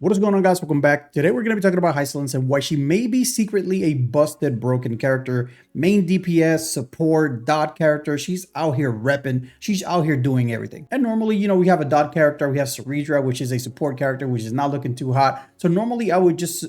What is going on, guys? Welcome back. Today we're going to be talking about Hysilense and why she may be secretly a busted, broken character. Main DPS, support, dot character. She's out here repping. She's out here doing everything. And normally, we have a dot character. We have Ceridra, which is a support character, which is not looking too hot. So normally I would just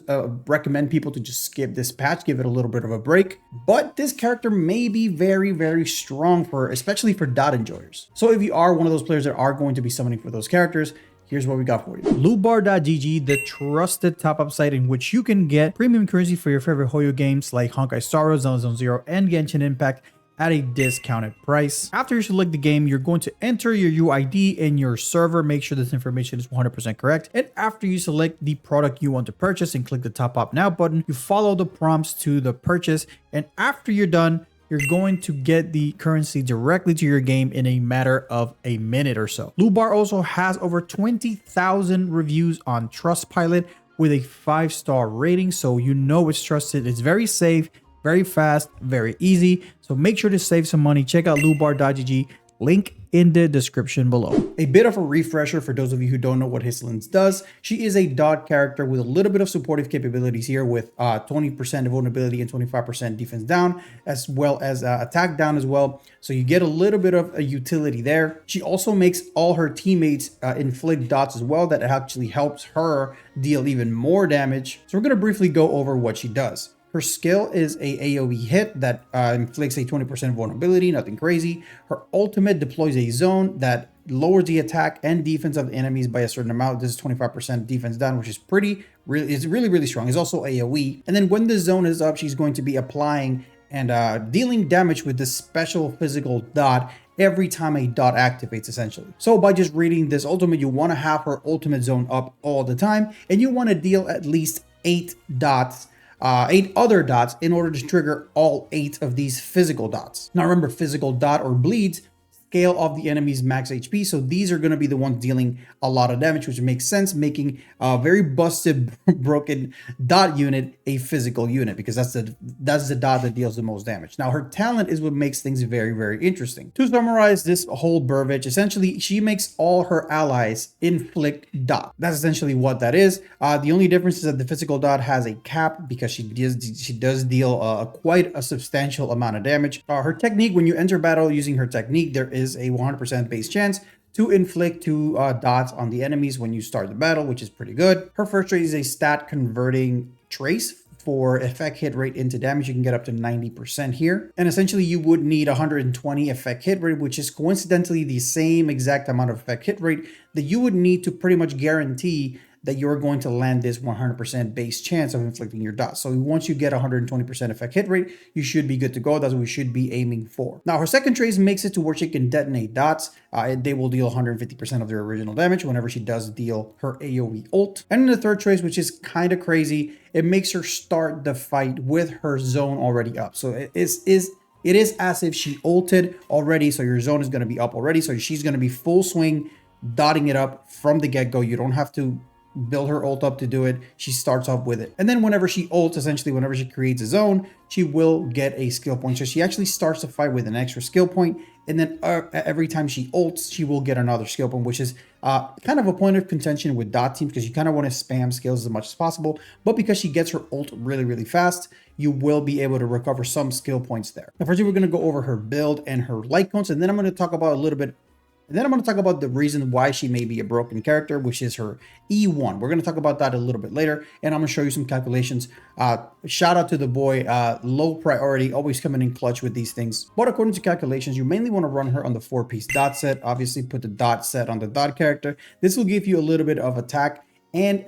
recommend people to just skip this patch, give it a little bit of a break. But this character may be very, very strong especially for dot enjoyers. So if you are one of those players that are going to be summoning for those characters, here's what we got for you. Lootbar.gg, the trusted top-up site in which you can get premium currency for your favorite Hoyo games like Honkai Star Wars, Zone Zero, and Genshin Impact at a discounted price. After you select the game, you're going to enter your UID in your server. Make sure this information is 100% correct. And after you select the product you want to purchase and click the Top Up Now button, you follow the prompts to the purchase. And after you're done, you're going to get the currency directly to your game in a matter of a minute or so. Lootbar also has over 20,000 reviews on Trustpilot with a 5-star rating, so you know it's trusted. It's very safe, very fast, very easy. So make sure to save some money. Check out lootbar.gg. Link in the description below. A bit of a refresher for those of you who don't know what Hysilense does. She is a dot character with a little bit of supportive capabilities here with 20% vulnerability and 25% defense down, as well as attack down as well. So you get a little bit of a utility there. She also makes all her teammates inflict dots as well. That actually helps her deal even more damage. So we're going to briefly go over what she does. Her skill is a AoE hit that inflicts a 20% vulnerability, nothing crazy. Her ultimate deploys a zone that lowers the attack and defense of the enemies by a certain amount. This is 25% defense down, which is really strong. It's also AoE. And then when the zone is up, she's going to be applying and dealing damage with this special physical dot every time a dot activates, essentially. So by just reading this ultimate, you want to have her ultimate zone up all the time, and you want to deal at least 8 other dots in order to trigger all 8 of these physical dots. Now remember, physical dot or bleeds scale of the enemy's max HP, so these are going to be the ones dealing a lot of damage, which makes sense, making a very busted, broken dot unit a physical unit, because that's the dot that deals the most damage. Now her talent is what makes things very interesting. To summarize this whole verbiage, essentially she makes all her allies inflict dot. That's essentially what that is. The only difference is that the physical dot has a cap, because she does deal quite a substantial amount of damage. Her technique, when you enter battle using her technique, there is a 100% base chance to inflict 2 dots on the enemies when you start the battle, which is pretty good. Her first trait is a stat converting trace. For effect hit rate into damage, you can get up to 90% here. And essentially you would need 120 effect hit rate, which is coincidentally the same exact amount of effect hit rate that you would need to pretty much guarantee that you're going to land this 100% base chance of inflicting your dots. So once you get 120% effect hit rate, you should be good to go. That's what we should be aiming for. Now her second trace makes it to where she can detonate dots. They will deal 150% of their original damage whenever she does deal her AoE ult. And then the third trace, which is kind of crazy, it makes her start the fight with her zone already up. So it is as if she ulted already, so your zone is going to be up already. So she's going to be full swing, dotting it up from the get-go. You don't have to build her ult up to do it. She starts off with it. And then whenever she ults, essentially whenever she creates a zone, she will get a skill point. So she actually starts the fight with an extra skill point. And then every time she ults, she will get another skill point, which is kind of a point of contention with dot teams, because you kind of want to spam skills as much as possible. But because she gets her ult really fast, you will be able to recover some skill points there. Now, first, we're going to go over her build and her light cones, and then I'm going to talk about the reason why she may be a broken character, which is her E1. We're going to talk about that a little bit later, and I'm going to show you some calculations. Shout out to the boy, low priority, always coming in clutch with these things. But according to calculations, you mainly want to run her on the 4-piece dot set. Obviously, put the dot set on the dot character. This will give you a little bit of attack and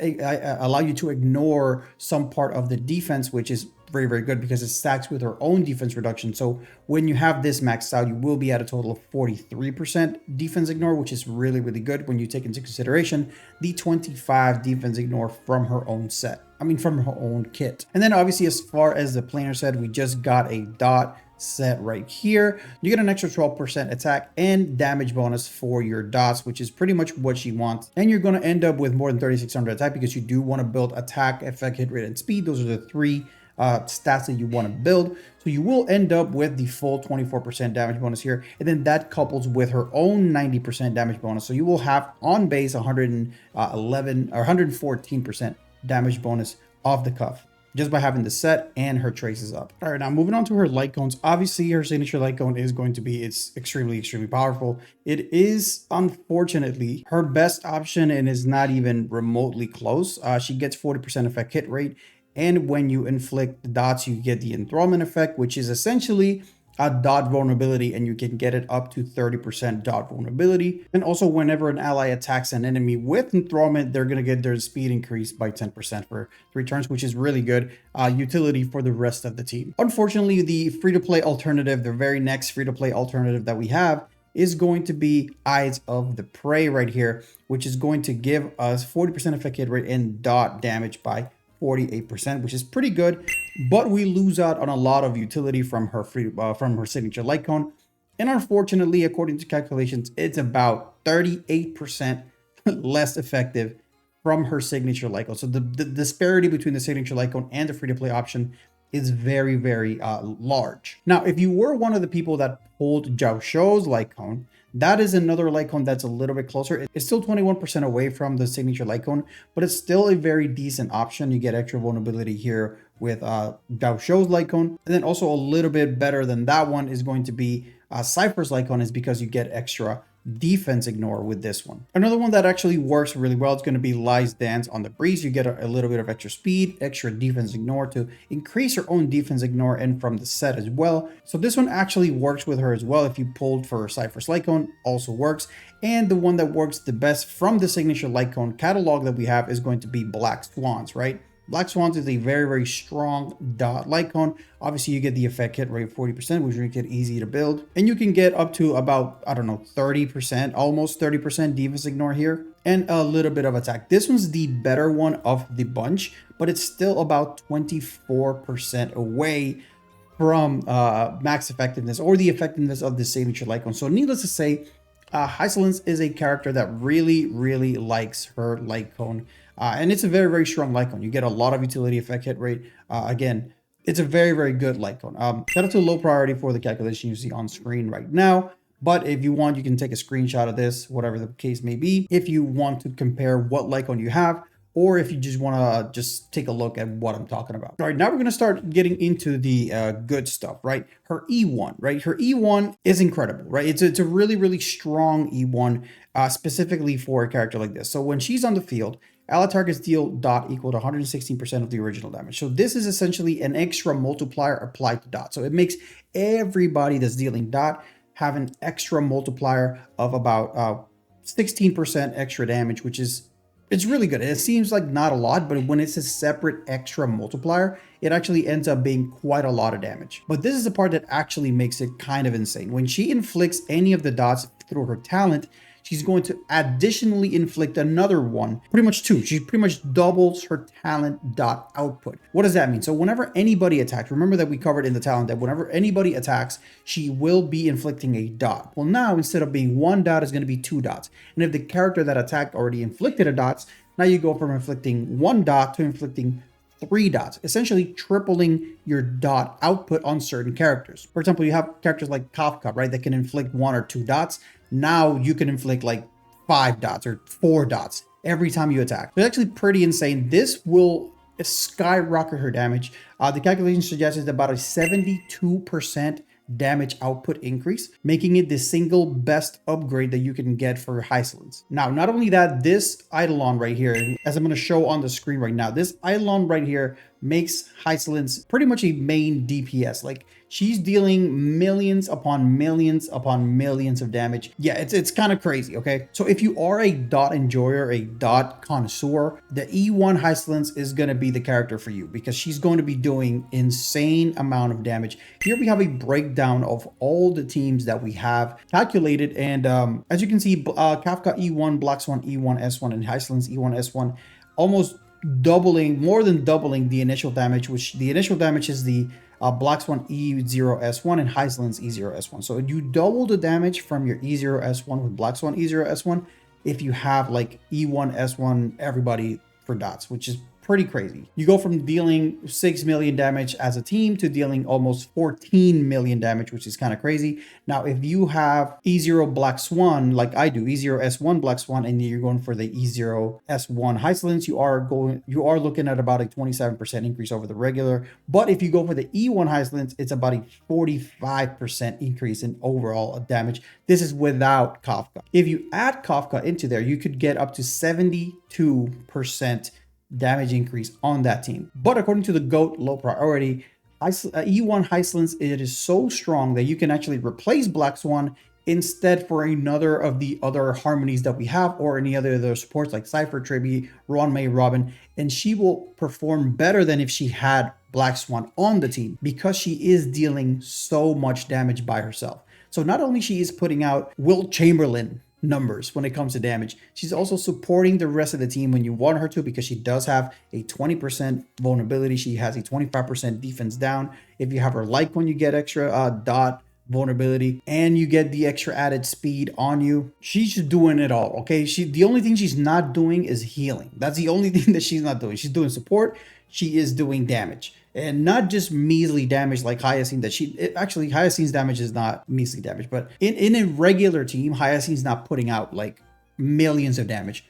allow you to ignore some part of the defense, which is very good because it stacks with her own defense reduction. So when you have this maxed out, you will be at a total of 43% defense ignore, which is really good when you take into consideration the 25 defense ignore from her own set. From her own kit. And then obviously, as far as the planar set, we just got a dot set right here. You get an extra 12% attack and damage bonus for your dots, which is pretty much what she wants. And you're going to end up with more than 3600 attack, because you do want to build attack, effect, hit rate, and speed. Those are the 3 stats that you want to build. So you will end up with the full 24% damage bonus here, and then that couples with her own 90% damage bonus. So you will have on base 111 or 114% damage bonus off the cuff, just by having the set and her traces up. All right, now moving on to her light cones. Obviously, her signature light cone is going to be, it's extremely, extremely powerful. It is, unfortunately, her best option and is not even remotely close. She gets 40% effect hit rate. And when you inflict the dots, you get the enthrallment effect, which is essentially a dot vulnerability, and you can get it up to 30% dot vulnerability. And also, whenever an ally attacks an enemy with enthrallment, they're going to get their speed increased by 10% for 3 turns, which is really good utility for the rest of the team. Unfortunately, the free-to-play alternative, the very next free-to-play alternative that we have, is going to be Eyes of the Prey right here, which is going to give us 40% effect hit rate and dot damage by 48%, which is pretty good, but we lose out on a lot of utility from her from her signature light cone. And unfortunately, according to calculations, it's about 38% less effective from her signature light cone. So the disparity between the signature light cone and the free-to-play option is very, very large. Now, if you were one of the people that pulled Zhao Shou's light cone, that is another light cone that's a little bit closer. It's still 21% away from the signature light cone, but it's still a very decent option. You get extra vulnerability here with Zhao Shou's light cone. And then also a little bit better than that one is going to be Cypher's light cone, is because you get extra defense ignore with this one. Another one that actually works really well is going to be Lai's Dance on the Breeze. You get a little bit of extra speed, extra defense ignore to increase your own defense ignore, and from the set as well. So this one actually works with her as well. If you pulled for Cypher's light cone, also works. And the one that works the best from the signature light cone catalog that we have is going to be Black Swans, right? Black Swans is a very, very strong dot light cone. Obviously, you get the effect hit rate of 40%, which makes it easy to build. And you can get up to about, I don't know, 30%, almost 30% defense ignore here, and a little bit of attack. This one's the better one of the bunch, but it's still about 24% away from max effectiveness, or the effectiveness of the signature light cone. So needless to say, Hysilense is a character that really, really likes her light cone. And it's a very, very strong light cone. You get a lot of utility, effect hit rate. Again, it's a very, very good light cone. Set it to low priority for the calculation you see on screen right now. But if you want, you can take a screenshot of this, whatever the case may be, if you want to compare what light cone you have, or if you just want to just take a look at what I'm talking about. All right, now we're going to start getting into the good stuff, right? Her E1, right? Her E1 is incredible, right? It's a really, really strong E1, specifically for a character like this. So when she's on the field, ally targets deal dot equal to 116% of the original damage. So this is essentially an extra multiplier applied to dot. So it makes everybody that's dealing dot have an extra multiplier of about 16% extra damage, which is, it's really good. It seems like not a lot, but when it's a separate extra multiplier, it actually ends up being quite a lot of damage. But this is the part that actually makes it kind of insane. When she inflicts any of the dots through her talent, she's going to additionally inflict another one, pretty much 2. She pretty much doubles her talent dot output. What does that mean? So whenever anybody attacks, remember that we covered in the talent that whenever anybody attacks, she will be inflicting a dot. Well, now instead of being 1 dot, it's going to be 2 dots. And if the character that attacked already inflicted a dots, now you go from inflicting 1 dot to inflicting 3 dots, essentially tripling your dot output on certain characters. For example, you have characters like Kafka, right, that can inflict 1 or 2 dots. Now you can inflict like 5 dots or 4 dots every time you attack. It's actually pretty insane. This will skyrocket her damage. The calculation suggests about a 72% damage output increase, making it the single best upgrade that you can get for Hysilense. Now, not only that, this Eidolon right here, as I'm going to show on the screen right now, this Eidolon right here makes Hysilense pretty much a main DPS. Like, she's dealing millions upon millions upon millions of damage. Yeah, it's kind of crazy, okay? So if you are a dot enjoyer, a dot connoisseur, the E1 Hysilense is going to be the character for you, because she's going to be doing insane amount of damage. Here we have a breakdown of all the teams that we have calculated. And as you can see, Kafka E1, Black Swan E1, S1, and Hysilense E1, S1, almost doubling, more than doubling the initial damage, which the initial damage is the Black Swan E0S1 and Hysilense E0S1. So you double the damage from your E0S1 with Black Swan E0S1 if you have like E1S1 everybody for dots, which is pretty crazy. You go from dealing 6 million damage as a team to dealing almost 14 million damage, which is kind of crazy. Now, if you have E0 Black Swan, like I do, E0 S1 Black Swan, and you're going for the E0 S1 Hysilense, you are looking at about a 27% increase over the regular. But if you go for the E1 Hysilense, it's about a 45% increase in overall damage. This is without Kafka. If you add Kafka into there, you could get up to 72% damage increase on that team. But according to the GOAT low priority, E1 Hysilense, it is so strong that you can actually replace Black Swan instead for another of the other harmonies that we have, or any other supports like Cypher, Triby, Ron May, Robin, and she will perform better than if she had Black Swan on the team, because she is dealing so much damage by herself. So not only she is putting out Wilt Chamberlain numbers when it comes to damage, she's also supporting the rest of the team when you want her to, because she does have a 20% vulnerability. She has a 25% defense down. If you have her like, when you get extra dot vulnerability and you get the extra added speed on you, she's just doing it all. Okay, the only thing she's not doing is healing. That's the only thing that she's not doing. She's doing support. She is doing damage, and not just measly damage like Hyacine. Actually Hyacine's damage is not measly damage, but in a regular team, Hyacine's not putting out like millions of damage.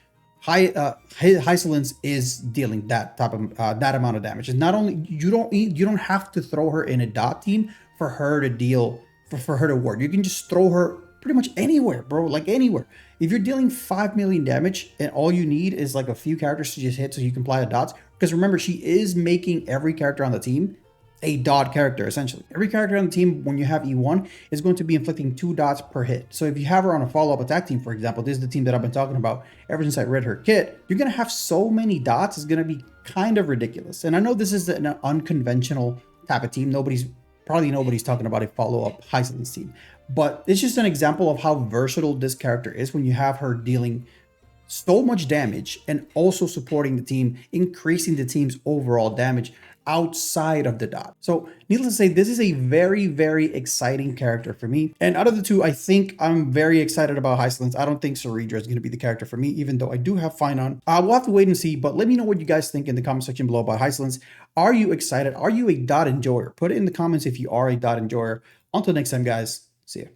Hysilense is dealing that type of that amount of damage. And not only you don't have to throw her in a dot team for her to deal, for her to work. You can just throw her pretty much anywhere, bro, like anywhere. If you're dealing 5 million damage and all you need is like a few characters to just hit so you can apply the dots, because remember, she is making every character on the team a dot character, essentially. Every character on the team, when you have E1, is going to be inflicting 2 dots per hit. So if you have her on a follow-up attack team, for example, this is the team that I've been talking about ever since I read her kit, you're going to have so many dots, it's going to be kind of ridiculous. And I know this is an unconventional type of team. Probably nobody's talking about a follow-up Hysilense team, but it's just an example of how versatile this character is when you have her dealing so much damage and also supporting the team, increasing the team's overall damage outside of the dot. So needless to say, this is a very, very exciting character for me. And out of the two, I think I'm very excited about Hysilense. I don't think Saridra is going to be the character for me, even though I do have Finon. We'll have to wait and see, but let me know what you guys think in the comment section below about Hysilense. Are you excited? Are you a dot enjoyer? Put it in the comments if you are a dot enjoyer. Until next time, guys, see ya.